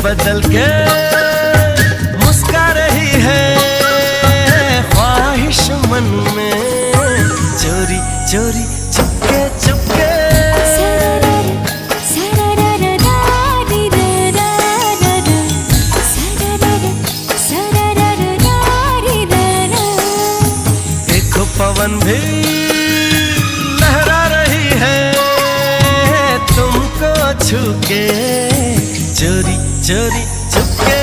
बदल के मुस्का रही है ख्वाहिश मन में, चोरी चोरी चुपके चुपके। देखो पवन भी लहरा रही है तुमको छू के, चोरी चोरी चुपके।